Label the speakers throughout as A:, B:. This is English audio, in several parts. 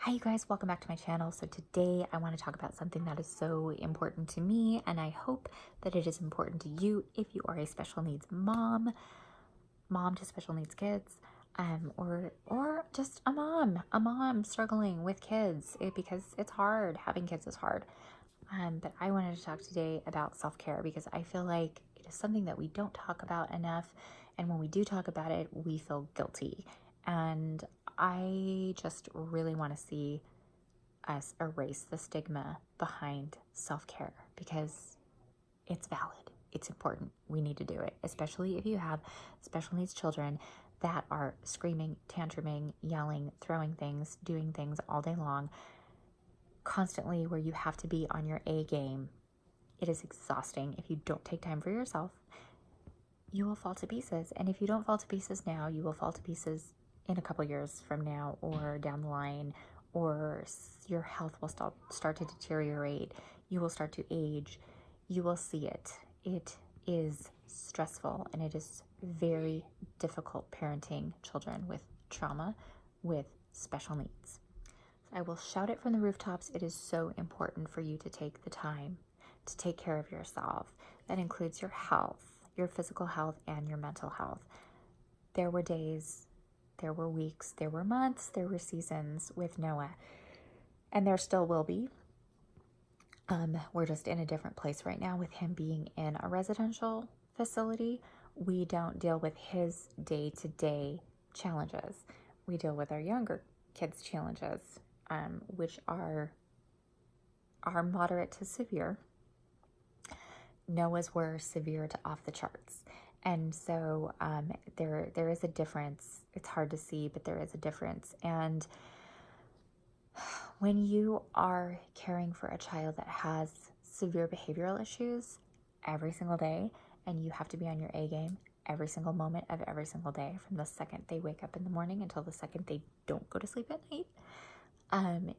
A: Hi you guys, welcome back to my channel. So today I want to talk about something that is so important to me, and I hope that it is important to you if you are a special needs mom to special needs kids, or just a mom struggling with kids, because it's hard. Having kids is hard. But I wanted to talk today about self-care because I feel like it is something that we don't talk about enough, and when we do talk about it, we feel guilty. And I just really want to see us erase the stigma behind self-care because it's valid. It's important. We need to do it, especially if you have special needs children that are screaming, tantruming, yelling, throwing things, doing things all day long, constantly, where you have to be on your A game. It is exhausting. If you don't take time for yourself, you will fall to pieces. And if you don't fall to pieces now, you will fall to pieces in a couple years from now or down the line, or your health will start to deteriorate. You will start to age. You will see it. It is stressful, and it is very difficult parenting children with trauma, with special needs. I will shout it from the rooftops. It is so important for you to take the time to take care of yourself. That includes your health, your physical health, and your mental health. There were days, there were weeks, there were months, there were seasons with Noah, and there still will be. We're just in a different place right now with him being in a residential facility. We don't deal with his day-to-day challenges. We deal with our younger kids' challenges, which are moderate to severe. Noah's were severe to off the charts. And so there is a difference. It's hard to see, but there is a difference. And when you are caring for a child that has severe behavioral issues every single day, and you have to be on your A game every single moment of every single day, from the second they wake up in the morning until the second they don't go to sleep at night,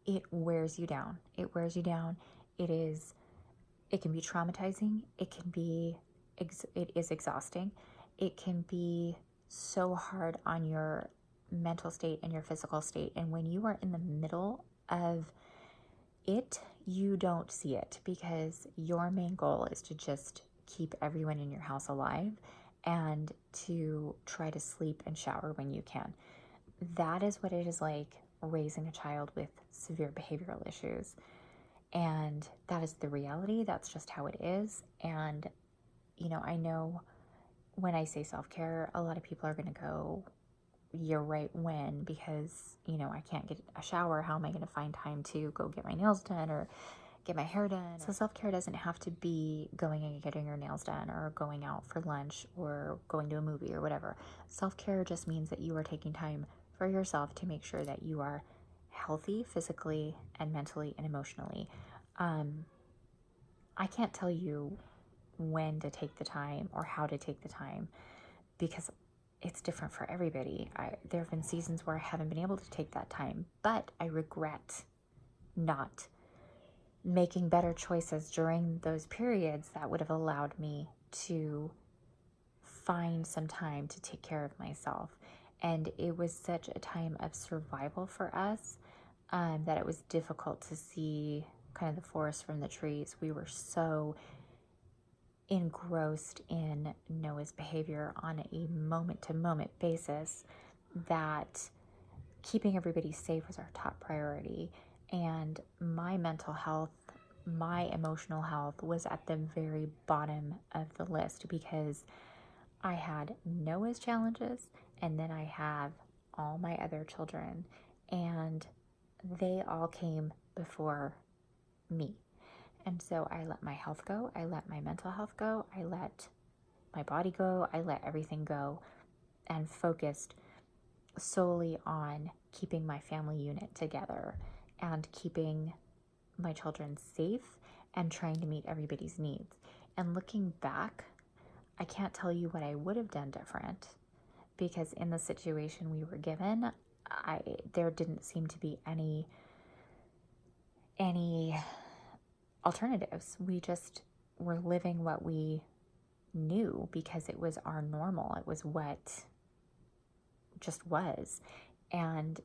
A: it wears you down. It wears you down. It can be traumatizing. It is exhausting. It can be so hard on your mental state and your physical state. And when you are in the middle of it, you don't see it because your main goal is to just keep everyone in your house alive and to try to sleep and shower when you can. That is what it is like raising a child with severe behavioral issues. And that is the reality. That's just how it is. And, I know when I say self-care, a lot of people are going to go, you're right, when? Because, I can't get a shower. How am I going to find time to go get my nails done or get my hair done? So self-care doesn't have to be going and getting your nails done or going out for lunch or going to a movie or whatever. Self-care just means that you are taking time for yourself to make sure that you are healthy physically and mentally and emotionally. I can't tell you when to take the time or how to take the time because it's different for everybody. There have been seasons where I haven't been able to take that time, but I regret not making better choices during those periods that would have allowed me to find some time to take care of myself. And it was such a time of survival for us that it was difficult to see kind of the forest from the trees. We were so engrossed in Noah's behavior on a moment-to-moment basis that keeping everybody safe was our top priority. And my mental health, my emotional health was at the very bottom of the list because I had Noah's challenges and then I have all my other children, and they all came before me. And so I let my health go. I let my mental health go. I let my body go. I let everything go and focused solely on keeping my family unit together and keeping my children safe and trying to meet everybody's needs. And looking back, I can't tell you what I would have done different because in the situation we were given, there didn't seem to be any alternatives. We just were living what we knew because it was our normal. It was what just was. And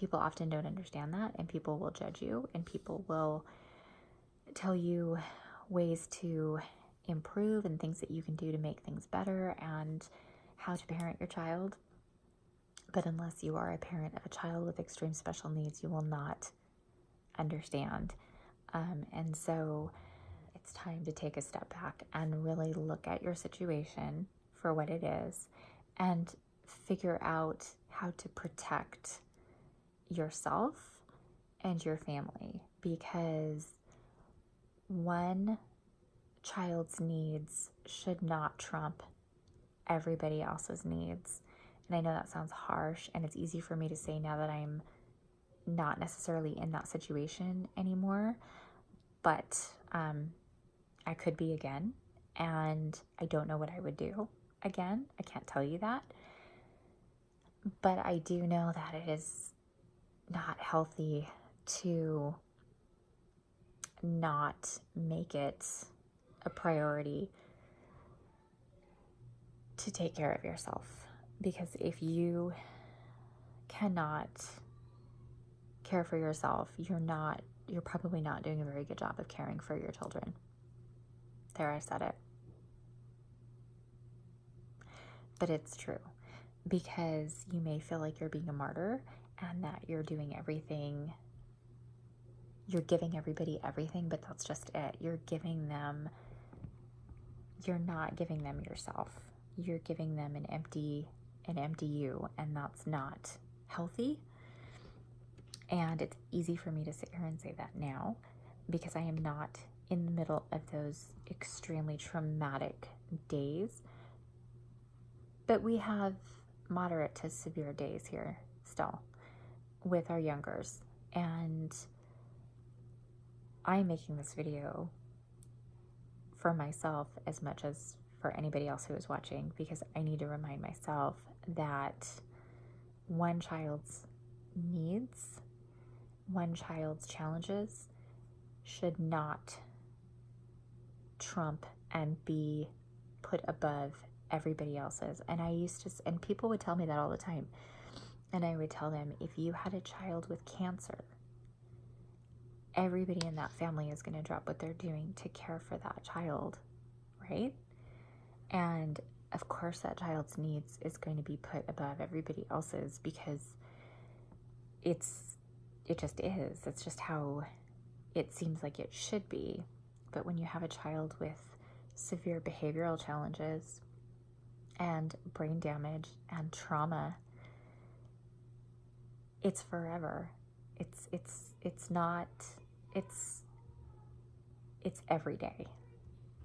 A: people often don't understand that, and people will judge you, and people will tell you ways to improve and things that you can do to make things better and how to parent your child. But unless you are a parent of a child with extreme special needs, you will not understand. And so it's time to take a step back and really look at your situation for what it is and figure out how to protect yourself and your family, because one child's needs should not trump everybody else's needs. And I know that sounds harsh, and it's easy for me to say now that I'm not necessarily in that situation anymore, but I could be again, and I don't know what I would do again. I can't tell you that, but I do know that it is not healthy to not make it a priority to take care of yourself. Because if you cannot care for yourself, you're probably not doing a very good job of caring for your children. There, I said it. But it's true, because you may feel like you're being a martyr and that you're doing everything, you're giving everybody everything, but that's just it. You're not giving them yourself. You're giving them an empty you, and that's not healthy. And it's easy for me to sit here and say that now, because I am not in the middle of those extremely traumatic days. But we have moderate to severe days here still with our youngers. And I'm making this video for myself as much as for anybody else who is watching, because I need to remind myself that one child's needs, one child's challenges should not trump and be put above everybody else's. And and people would tell me that all the time. And I would tell them, if you had a child with cancer, everybody in that family is going to drop what they're doing to care for that child, right? And of course that child's needs is going to be put above everybody else's, because it just is. It's just how it seems like it should be. But when you have a child with severe behavioral challenges and brain damage and trauma, it's forever. It's every day.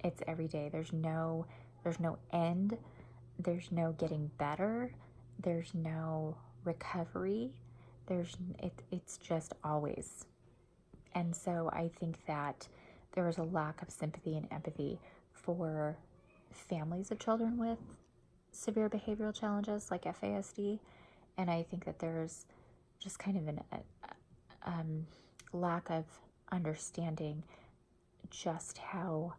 A: It's every day. There's no end. There's no getting better. There's no recovery. It's just always. And so I think that there is a lack of sympathy and empathy for families of children with severe behavioral challenges like FASD. And I think that there's just kind of a lack of understanding just how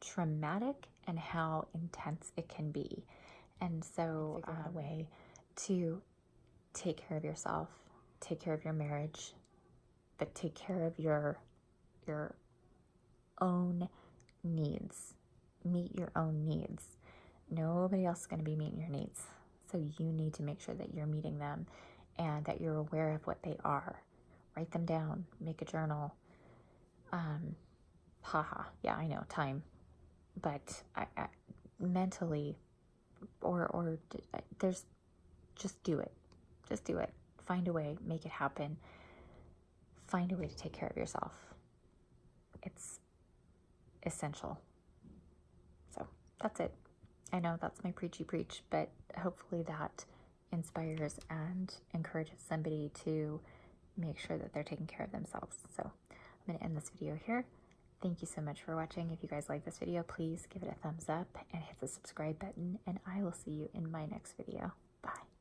A: traumatic and how intense it can be. And so a way to take care of yourself, take care of your marriage, but take care of your own needs. Meet your own needs. Nobody else is going to be meeting your needs. So you need to make sure that you're meeting them and that you're aware of what they are. Write them down. Make a journal. Yeah, I know, time. But I mentally, or there's, just do it. Just do it. Find a way. Make it happen. Find a way to take care of yourself. It's essential. So that's it. I know that's my preachy preach, but hopefully that inspires and encourages somebody to make sure that they're taking care of themselves. So I'm going to end this video here. Thank you so much for watching. If you guys like this video, please give it a thumbs up and hit the subscribe button, and I will see you in my next video. Bye.